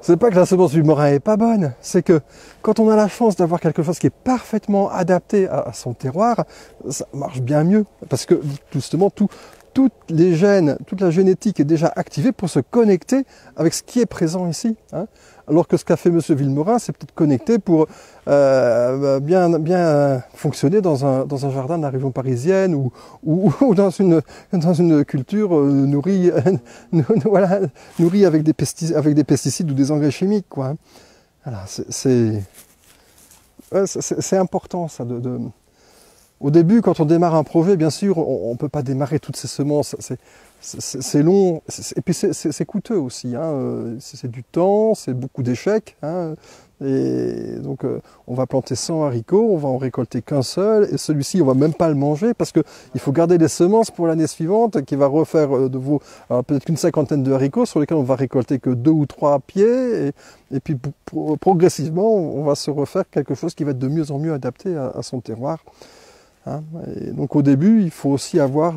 C'est pas que la semence Villemorin est pas bonne, c'est que quand on a la chance d'avoir quelque chose qui est parfaitement adapté à son terroir, ça marche bien mieux. Parce que, justement, toutes les gènes, toute la génétique est déjà activée pour se connecter avec ce qui est présent ici. Hein. Alors que ce qu'a fait M. Villemorin, c'est peut-être connecté pour bien fonctionner dans un jardin de la région parisienne ou dans une culture nourrie avec des pesticides ou des engrais chimiques, quoi. Hein. Voilà, c'est important ça Au début, quand on démarre un projet, bien sûr, on ne peut pas démarrer toutes ces semences. C'est long, et puis c'est coûteux aussi. Hein. C'est du temps, c'est beaucoup d'échecs. Hein. Et donc, on va planter 100 haricots, on va en récolter qu'un seul, et celui-ci, on va même pas le manger, parce qu'il faut garder les semences pour l'année suivante, qui va refaire peut-être une cinquantaine de haricots, sur lesquels on va récolter que 2 ou 3 pieds, et puis progressivement, on va se refaire quelque chose qui va être de mieux en mieux adapté à son terroir. Hein, et donc au début, il faut aussi avoir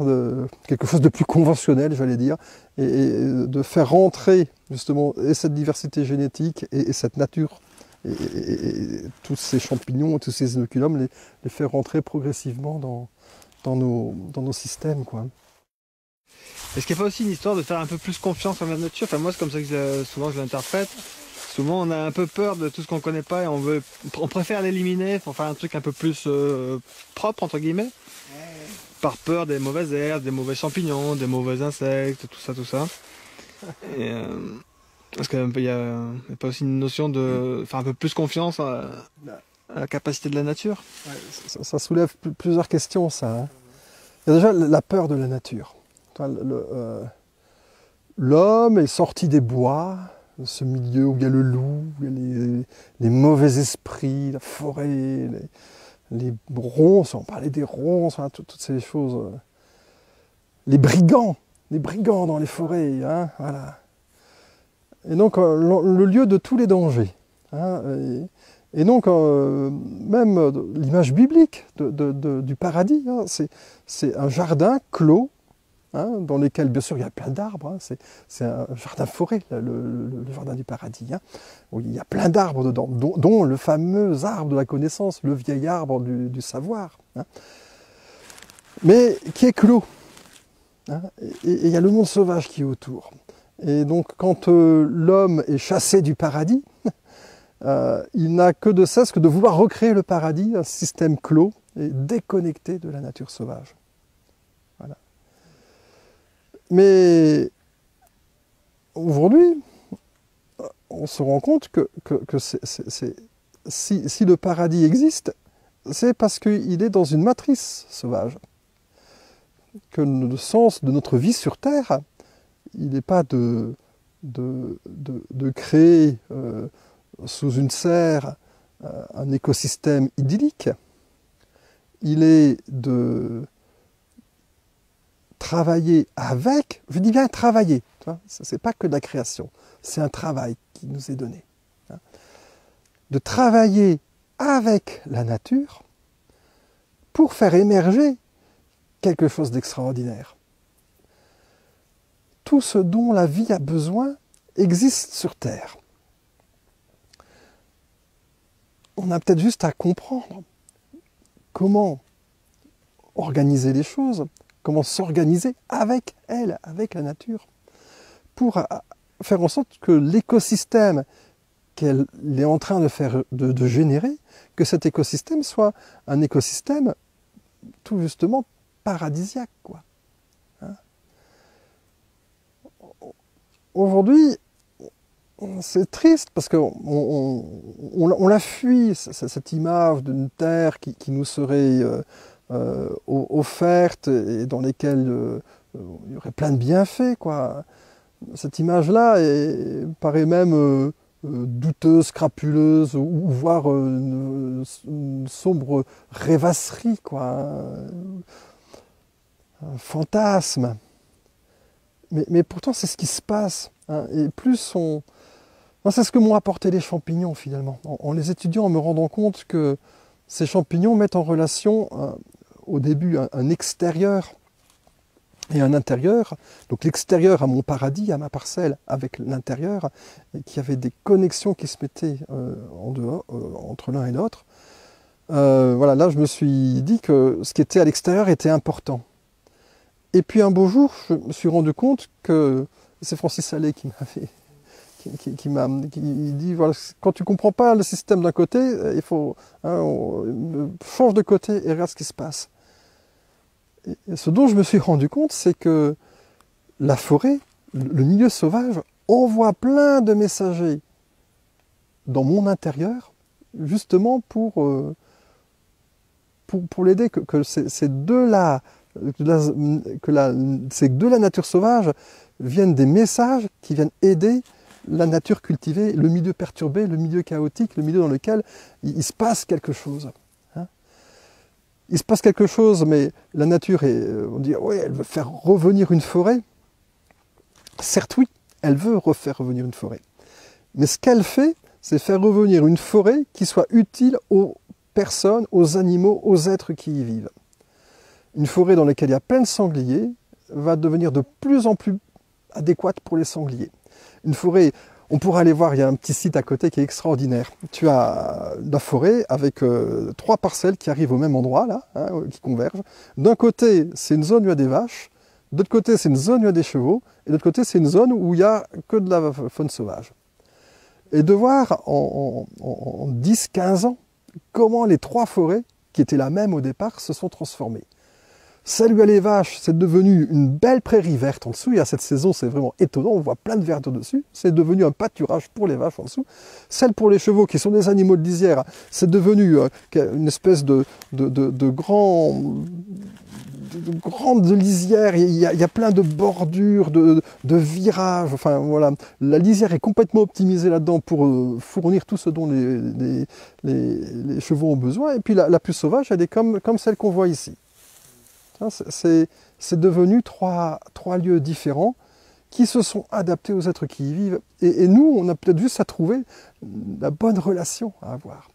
quelque chose de plus conventionnel, j'allais dire, et de faire rentrer justement et cette diversité génétique et cette nature, et tous ces champignons, tous ces inoculums, les faire rentrer progressivement dans nos systèmes, quoi. Est-ce qu'il n'y a pas aussi une histoire de faire un peu plus confiance en la nature? Enfin moi c'est comme ça que souvent je l'interprète. Souvent on a un peu peur de tout ce qu'on connaît pas et on préfère l'éliminer pour faire un truc un peu plus propre entre guillemets. Par peur des mauvaises herbes, des mauvais champignons, des mauvais insectes, tout ça. Et, est-ce qu'il n'y a pas aussi une notion de faire un peu plus confiance à la capacité de la nature? Ouais, ça soulève plusieurs questions, ça. Hein. Il y a déjà la peur de la nature. L'homme est sorti des bois, de ce milieu où il y a le loup, il y a les mauvais esprits, la forêt, les ronces, on parlait des ronces, hein, toutes ces choses. Les brigands dans les forêts, hein, voilà. Et donc le lieu de tous les dangers. Hein, et donc même l'image biblique du paradis, hein, c'est un jardin clos, hein, dans lequel bien sûr il y a plein d'arbres. Hein, c'est un jardin forêt, le jardin du paradis, hein, où il y a plein d'arbres dedans, dont le fameux arbre de la connaissance, le vieil arbre du savoir, hein, mais qui est clos. Hein, et il y a le monde sauvage qui est autour. Et donc quand l'homme est chassé du paradis, il n'a que de cesse que de vouloir recréer le paradis, un système clos et déconnecté de la nature sauvage. Voilà. Mais aujourd'hui, on se rend compte que si le paradis existe, c'est parce qu'il est dans une matrice sauvage. Que le sens de notre vie sur Terre, il n'est pas de créer sous une serre un écosystème idyllique. Il est de travailler avec, je dis bien travailler, ce n'est pas que de la création, c'est un travail qui nous est donné. Hein, de travailler avec la nature pour faire émerger quelque chose d'extraordinaire. Tout ce dont la vie a besoin existe sur Terre. On a peut-être juste à comprendre comment organiser les choses, comment s'organiser avec elle, avec la nature, pour faire en sorte que l'écosystème qu'elle est en train de générer, que cet écosystème soit un écosystème tout justement paradisiaque, quoi. Hein? Aujourd'hui, c'est triste parce qu'on la fuit, cette image d'une terre qui nous serait offerte et dans lesquelles il y aurait plein de bienfaits, quoi. cette image-là paraît même douteuse, crapuleuse, ou voire une sombre rêvasserie, quoi, un fantasme. Mais pourtant, c'est ce qui se passe. Hein, et plus on... Moi, c'est ce que m'ont apporté les champignons, finalement. En les étudiant, en me rendant compte que ces champignons mettent en relation, au début, un extérieur et un intérieur. Donc l'extérieur à mon paradis, à ma parcelle, avec l'intérieur, et qu'il y avait des connexions qui se mettaient en dehors, entre l'un et l'autre. Voilà, là, je me suis dit que ce qui était à l'extérieur était important. Et puis un beau jour, je me suis rendu compte que c'est Francis Allais qui m'avait... qui dit, voilà, quand tu ne comprends pas le système d'un côté, il faut change de côté et regarde ce qui se passe. Et ce dont je me suis rendu compte, c'est que la forêt, le milieu sauvage, envoie plein de messagers dans mon intérieur, justement pour l'aider, que c'est de la nature sauvage viennent des messages qui viennent aider la nature cultivée, le milieu perturbé, le milieu chaotique, le milieu dans lequel il se passe quelque chose. Hein, il se passe quelque chose, mais la nature, on dit, oui, elle veut faire revenir une forêt. Certes, oui, elle veut refaire revenir une forêt. Mais ce qu'elle fait, c'est faire revenir une forêt qui soit utile aux personnes, aux animaux, aux êtres qui y vivent. Une forêt dans laquelle il y a plein de sangliers va devenir de plus en plus adéquate pour les sangliers. Une forêt, on pourra aller voir, il y a un petit site à côté qui est extraordinaire. Tu as la forêt avec 3 parcelles qui arrivent au même endroit, là, hein, qui convergent. D'un côté, c'est une zone où il y a des vaches, de l'autre côté, c'est une zone où il y a des chevaux, et de l'autre côté, c'est une zone où il n'y a que de la faune sauvage. Et de voir en 10-15 ans comment les 3 forêts, qui étaient la même au départ, se sont transformées. Celle où il y a les vaches, c'est devenu une belle prairie verte en dessous. Il y a cette saison, c'est vraiment étonnant, on voit plein de verdure dessus. C'est devenu un pâturage pour les vaches en dessous. Celle pour les chevaux, qui sont des animaux de lisière, c'est devenu une espèce de grande lisière. Il y a plein de bordures, de virages. Enfin voilà, la lisière est complètement optimisée là-dedans pour fournir tout ce dont les chevaux ont besoin. Et puis la plus sauvage, elle est comme celle qu'on voit ici. C'est devenu trois lieux différents qui se sont adaptés aux êtres qui y vivent. Et nous, on a peut-être juste à trouver la bonne relation à avoir.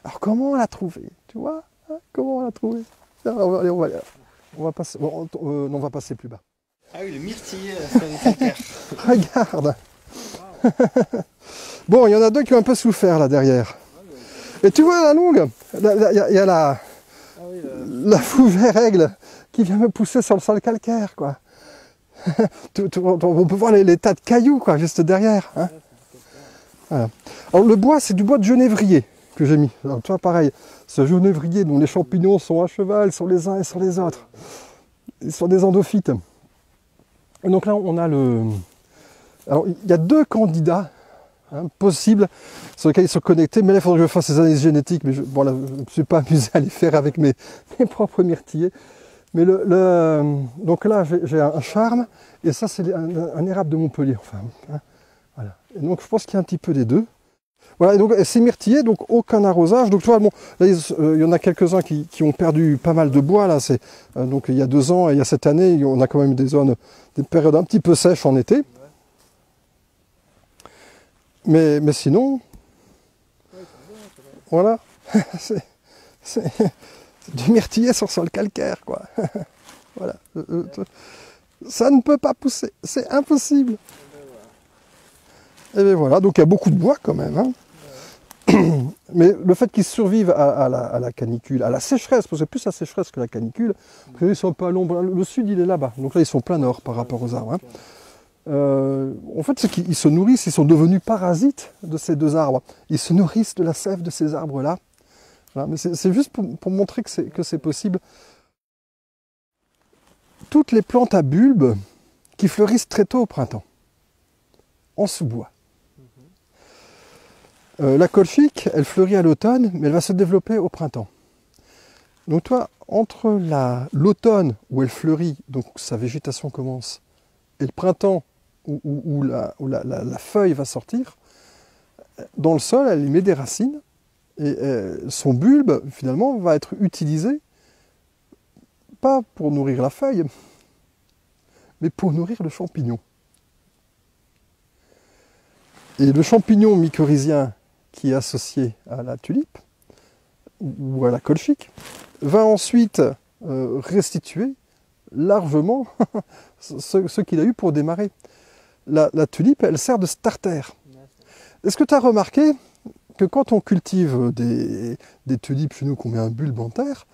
Alors comment la trouver? Tu vois, hein, comment la trouver? On va passer, bon, on va passer plus bas. Ah oui, le myrtille sur le calcaire. Regarde. Bon, il y en a 2 qui ont un peu souffert là derrière. Et tu vois la longue, il y a la fougère aigle qui vient me pousser sur le sol calcaire, quoi. On peut voir les tas de cailloux, quoi, juste derrière. Hein. Voilà. Alors le bois, c'est du bois de genévrier que j'ai mis. Alors toi, pareil, ce genévrier dont les champignons sont à cheval sur les uns et sur les autres. Ils sont des endophytes. Et donc là, on a le... Alors, il y a 2 candidats possibles sur lesquels ils sont connectés, mais là, il faudrait que je fasse ces analyses génétiques, mais je ne me suis pas amusé à les faire avec mes propres myrtillers. Mais donc là, j'ai un charme, et ça, c'est un érable de Montpellier. Enfin, hein, voilà. Et donc, je pense qu'il y a un petit peu des 2. Voilà, et donc c'est myrtillé, donc aucun arrosage. Donc tu vois, bon, là, il y en a quelques-uns qui ont perdu pas mal de bois. Là, donc il y a 2 ans et il y a cette année, on a quand même des périodes un petit peu sèches en été. Mais sinon, voilà, c'est du myrtillier sur sol calcaire, quoi. Voilà. Ça ne peut pas pousser, c'est impossible. Et bien voilà, donc il y a beaucoup de bois quand même. Hein. Mais le fait qu'ils survivent à la canicule, à la sécheresse, parce que c'est plus la sécheresse que la canicule, parce qu'ils sont un peu à l'ombre. Le sud, il est là-bas, donc là ils sont plein nord par rapport aux arbres. Hein. En fait, c'est qu'ils se nourrissent, ils sont devenus parasites de ces 2 arbres. Ils se nourrissent de la sève de ces arbres-là. Voilà. Mais c'est juste pour montrer que c'est possible. Toutes les plantes à bulbes qui fleurissent très tôt au printemps, en sous-bois. La colchique, elle fleurit à l'automne, mais elle va se développer au printemps. Donc toi, entre l'automne où elle fleurit, donc sa végétation commence, et le printemps où la feuille va sortir, dans le sol, elle y met des racines, et son bulbe, finalement, va être utilisé, pas pour nourrir la feuille, mais pour nourrir le champignon. Et le champignon mycorhizien qui est associé à la tulipe, ou à la colchique, va ensuite restituer largement ce qu'il a eu pour démarrer. La tulipe, elle sert de starter. Est-ce que tu as remarqué que quand on cultive des tulipes chez nous, qu'on met un bulbe en terre,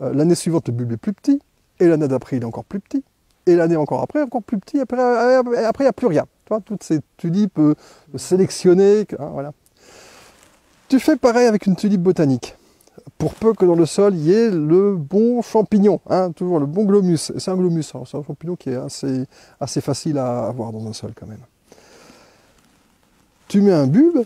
l'année suivante, le bulbe est plus petit, et l'année d'après, il est encore plus petit, et l'année encore après, encore plus petit, après, il n'y a plus rien. Tu vois, toutes ces tulipes sélectionnées, hein, voilà. Tu fais pareil avec une tulipe botanique. Pour peu que dans le sol, il y ait le bon champignon, hein, toujours le bon glomus. C'est un glomus, hein, c'est un champignon qui est assez facile à avoir dans un sol quand même. Tu mets un bulbe,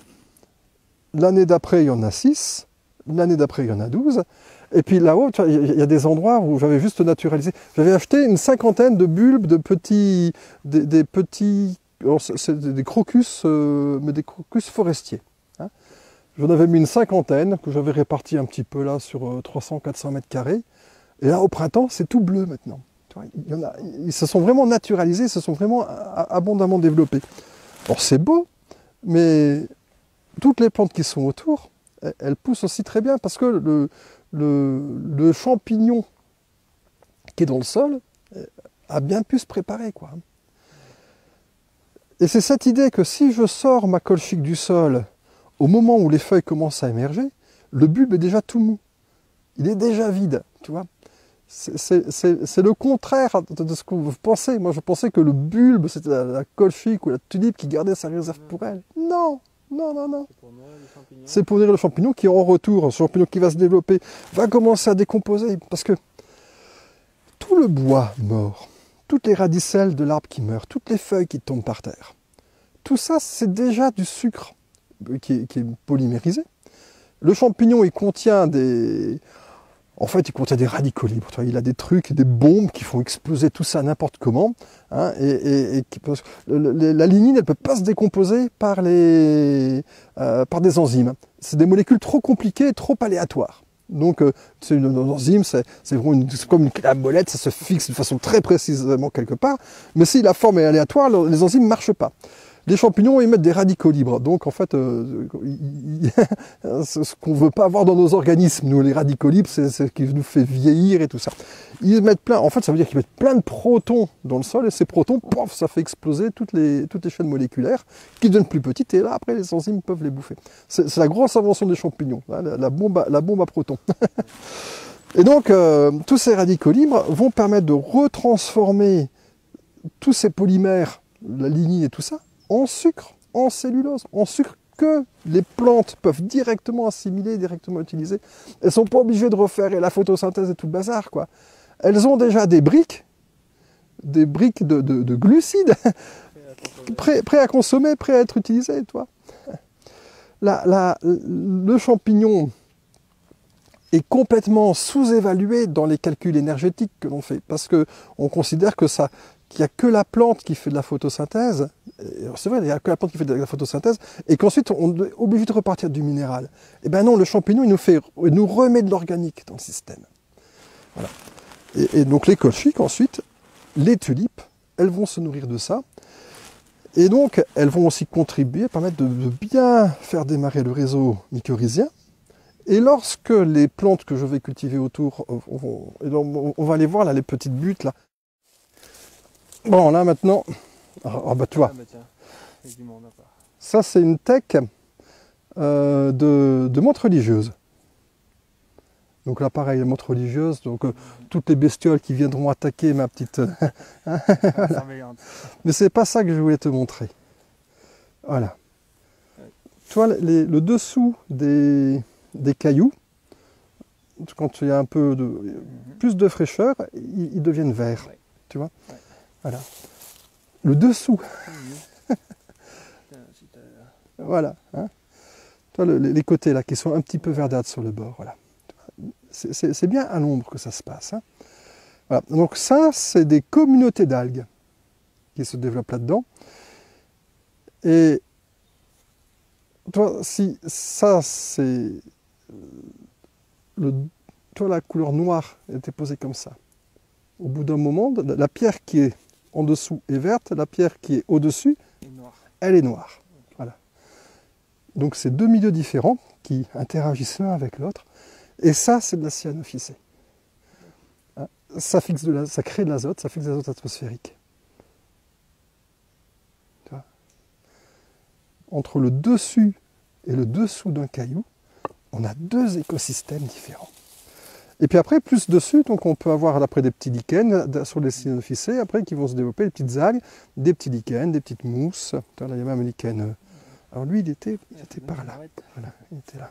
l'année d'après, il y en a 6, l'année d'après, il y en a 12, et puis là-haut, il y a des endroits où j'avais juste naturalisé. J'avais acheté une 50aine de bulbes de petits, des petits, c'est des crocus, mais des crocus forestiers. Hein. J'en avais mis une 50aine, que j'avais réparti un petit peu là sur 300-400 mètres carrés. Et là, au printemps, c'est tout bleu maintenant. Tu vois, ils se sont vraiment naturalisés, ils se sont vraiment abondamment développés. Alors c'est beau, mais toutes les plantes qui sont autour, elles poussent aussi très bien parce que le champignon qui est dans le sol a bien pu se préparer, quoi. Et c'est cette idée que si je sors ma colchique du sol au moment où les feuilles commencent à émerger, le bulbe est déjà tout mou. Il est déjà vide, tu vois. C'est le contraire de ce que vous pensez. Moi, je pensais que le bulbe, c'était la colchique ou la tulipe qui gardait sa réserve pour elle. Non, non, non, non. C'est pour nourrir le champignon qui, en retour, ce champignon qui va se développer, va commencer à décomposer. Parce que tout le bois mort, toutes les radicelles de l'arbre qui meurent, toutes les feuilles qui tombent par terre, tout ça, c'est déjà du sucre qui est polymérisé. Le champignon, il contient des... En fait, il contient des radicaux libres. Il a des trucs, des bombes qui font exploser tout ça n'importe comment. Hein, la lignine, elle ne peut pas se décomposer par des enzymes. C'est des molécules trop compliquées, trop aléatoires. Donc, c'est une enzyme, c'est comme une clé à molette, ça se fixe de façon très précisément quelque part. Mais si la forme est aléatoire, les enzymes ne marchent pas. Les champignons émettent des radicaux libres, donc en fait, ce qu'on ne veut pas avoir dans nos organismes, nous, les radicaux libres, c'est ce qui nous fait vieillir et tout ça. Ils mettent plein, en fait, ça veut dire qu'ils mettent plein de protons dans le sol, et ces protons, pof, ça fait exploser toutes les chaînes moléculaires, qui deviennent plus petites, et là, après, les enzymes peuvent les bouffer. C'est la grosse invention des champignons, hein, la bombe à protons. Et donc, tous ces radicaux libres vont permettre de retransformer tous ces polymères, la lignine et tout ça, en sucre, en cellulose, en sucre que les plantes peuvent directement assimiler, directement utiliser. Elles ne sont pas obligées de refaire la photosynthèse et tout le bazar, quoi. Elles ont déjà des briques de glucides, prêts à consommer, prêts à être utilisés, toi. Le champignon est complètement sous-évalué dans les calculs énergétiques que l'on fait, parce qu'on considère que qu'il n'y a que la plante qui fait de la photosynthèse. C'est vrai, il n'y a que la plante qui fait de la photosynthèse, et qu'ensuite on est obligé de repartir du minéral. Eh bien non, le champignon, il nous remet de l'organique dans le système. Voilà. Et donc les colchiques, ensuite, les tulipes, elles vont se nourrir de ça. Et donc, elles vont aussi contribuer, permettre de bien faire démarrer le réseau mycorhizien. Et lorsque les plantes que je vais cultiver autour, on va aller voir là, les petites buttes là. Bon, là maintenant, bah tu vois, ça c'est une teck de menthe religieuse. Donc là pareil, menthe religieuse, donc toutes les bestioles qui viendront attaquer ma petite... Voilà. Mais c'est pas ça que je voulais te montrer. Voilà. Tu vois, le dessous des cailloux, quand il y a un peu plus de fraîcheur, ils deviennent verts. Ouais. Tu vois, ouais. Voilà. Le dessous. Voilà. Hein. Tu vois, les côtés là qui sont un petit peu verdâtres sur le bord. Voilà. C'est bien à l'ombre que ça se passe. Hein. Voilà. Donc ça, c'est des communautés d'algues qui se développent là-dedans. Et toi, si ça c'est toi, la couleur noire était posée comme ça. Au bout d'un moment, la pierre qui est en dessous est verte, la pierre qui est au-dessus, elle est noire. Voilà. Donc c'est deux milieux différents qui interagissent l'un avec l'autre. Et ça, c'est de la cyanophycée. Ça crée de l'azote, ça fixe de l'azote atmosphérique. Tu vois ? Entre le dessus et le dessous d'un caillou, on a deux écosystèmes différents. Et puis après, plus dessus, donc on peut avoir après des petits lichens sur les cyanophycées, après qui vont se développer, des petites algues, des petits lichens, des petites mousses. Là, il y a même un lichen. Alors lui, il était par là. Voilà, il était là.